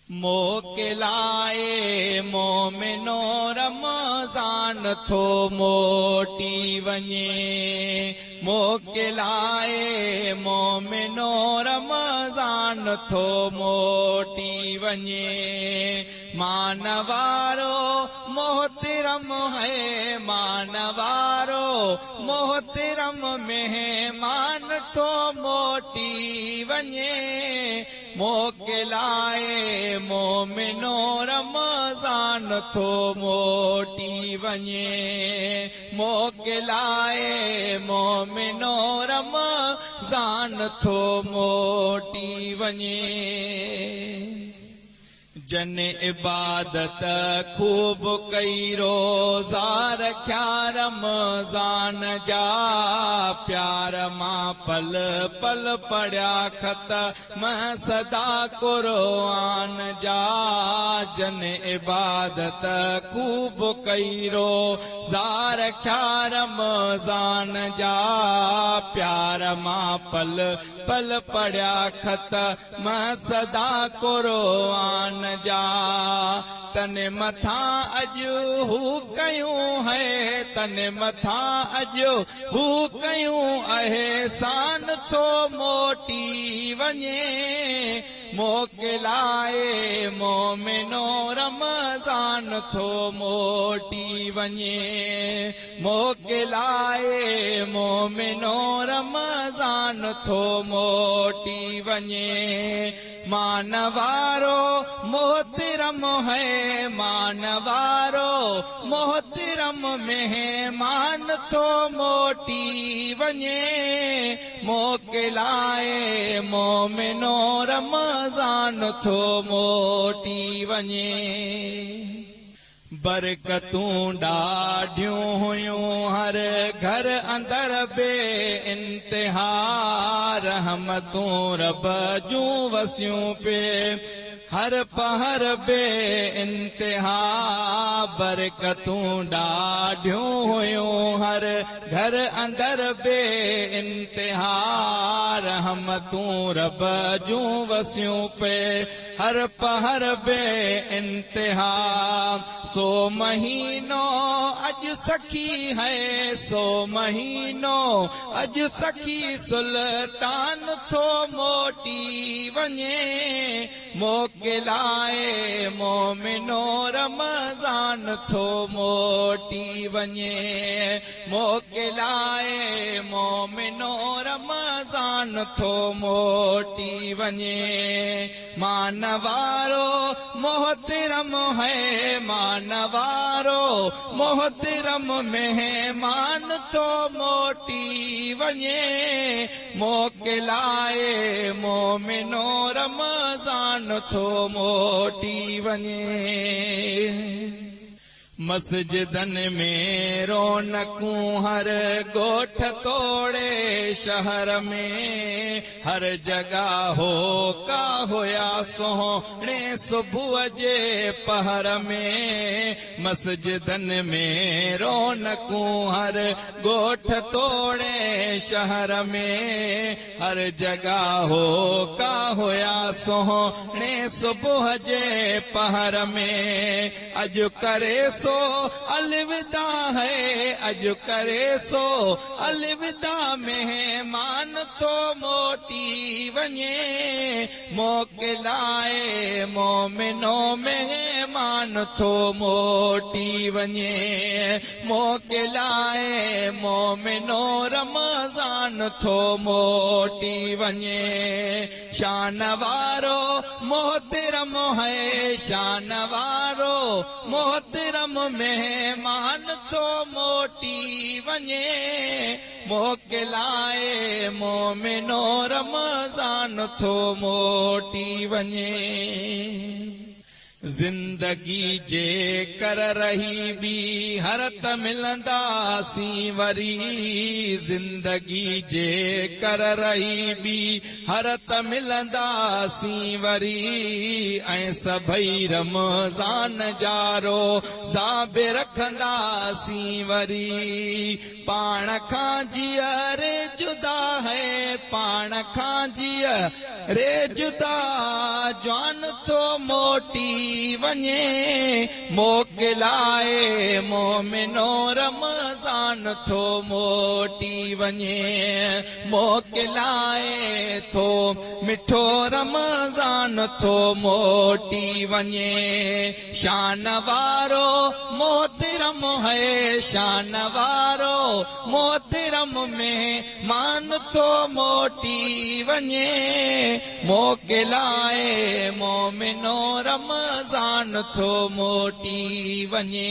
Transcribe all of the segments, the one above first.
मोकिलाए मोमिनो रमज़ान थो मोटी वञे मोकिलाए मोमिनो रमज़ान थो मोटी वञे मानवारो मोहतरम है मानवारो मोहतरम मेहमान थो मोटी वञे मोकिलाए मोमिनो रमज़ान थो मोटी वञे मोकिलाए मोमिनो रमज़ान थो मोटी वञे जन इबादत खूब कई रोज़ा रखिया रमज़ान जा प्यार मां पल पल पढ़िया खत मैं सदा कुरान जा जन इबादत खूब कई रोज़ा रखिया रमज़ान जा प्यार मां पल पल पढ़िया खत मैं सदा कुरान जा तने मथा अॼु हू कयूं है तने मथा अॼु हू कयूं अहसान थो मोटी वञे मोकिलाए मोमिनो रमज़ान थो मोटी वञे मोकिलाए मोमिनो रमज़ान थो मोटी वञे मानवारो मोहतरम है मानवारो मोहतरम मेहमान थो मोटी वञे मोकिलाए मोमिनो रमज़ान थो मोटी वञे बरकतूं ॾाढियूं हुयूं हर घर अंदर बे इंतिहा रहमतूं रब जूं वसियूं पे हर पहर बे इंतिहा बरकतूं ॾाढियूं हुयूं हर घर अंदर बे इंतिहा रहमतूं रब जूं वसियूं पे हर पहर बे इंतिहा सो महीनो अॼु सखी है सो महीनो अॼु सखी सुल्तान थो मोटी वञे मोकिलाए मोमिनो रमज़ान थो मोटी वञे मोकिलाए मोमिनो रमज़ान थो मोटी वञे मानवारो मोहतरम है मानवारो मोहतरम मेहमान थो मोटी वञे मोकिलाए मोमिनो रमज़ान थो मोटी वञे मस्जिदन में रौनकूं हर गोठ तोड़े शहर में हर जगह हो का होया सोहणे सुबह जे पहर में मस्जिदन में रौनकूं हर गोठ तोड़े शहर में हर जगह हो का होया सोहणे सुबह जे पहर में अॼु करे सो अलविदा है अॼु करे सो अलविदा मेहमान थो मोटी वञे मोकिलाए मोमिनो मेहमान थो मोटी वञे मोकिलाए मोमिनो रमज़ान थो मोटी वञे शान वारो मोहतरम है शान वारो मोहतरम मेहमान थो मोटी वञे मोकिलाए मोमिनो रमज़ान थो मोटी वञे जिंदगी जे कर रही बी हरत मिलंदासीं वरी जिंदगी जे कर रही बी हरत मिलंदासीं वरी ऐं सभई रमज़ान जारो ज़ाबे रखंदासीं वरी पाण खां जीअरे जुदा है पाण खां जीअरे जुदा जान थो मोटी वञे मोकिलाए मोमिनो रमज़ान थो मोटी वञे मोकिलाए थो मिठो रमज़ान थो मोटी वञे शान वारो मोहतरम है शान वारो मोहतरम में मान थो मोटी वञे मोकिलाए मोमिनो रमज़ान थो मोटी वञे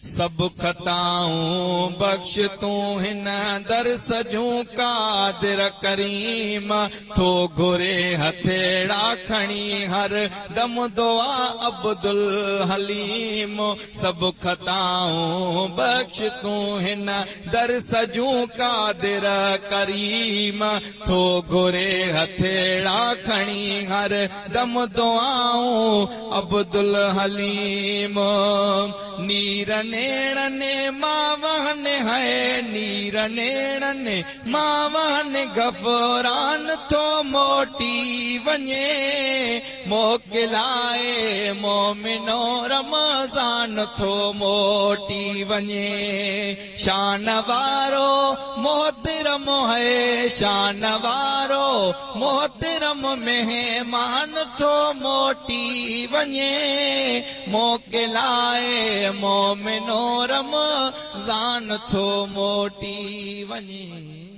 सब खताऊं बख्श तूं हिन दर्स जूं कादिर करीम थो घुरे हथेड़ा खणी हर दम दुआ अब्दुल हलीम सब खताऊं बख्श तूं हिन दर्स जूं कादिर करीम थो घुरे हथेड़ा खणी हर दम दुआऊं अब्दुल हलीम नीर नेणने मावहन है नीर नेणने मावहन गफरान थो मोटी वञे मोकिलाए मोमिनो रमज़ान थो मोटी वञे शान वारो मोहतरम है शान वारो मोहतरम मेहमान थो मोटी वञे मोकिलाए मोमिनो रमज़ान थो मोटी वञे।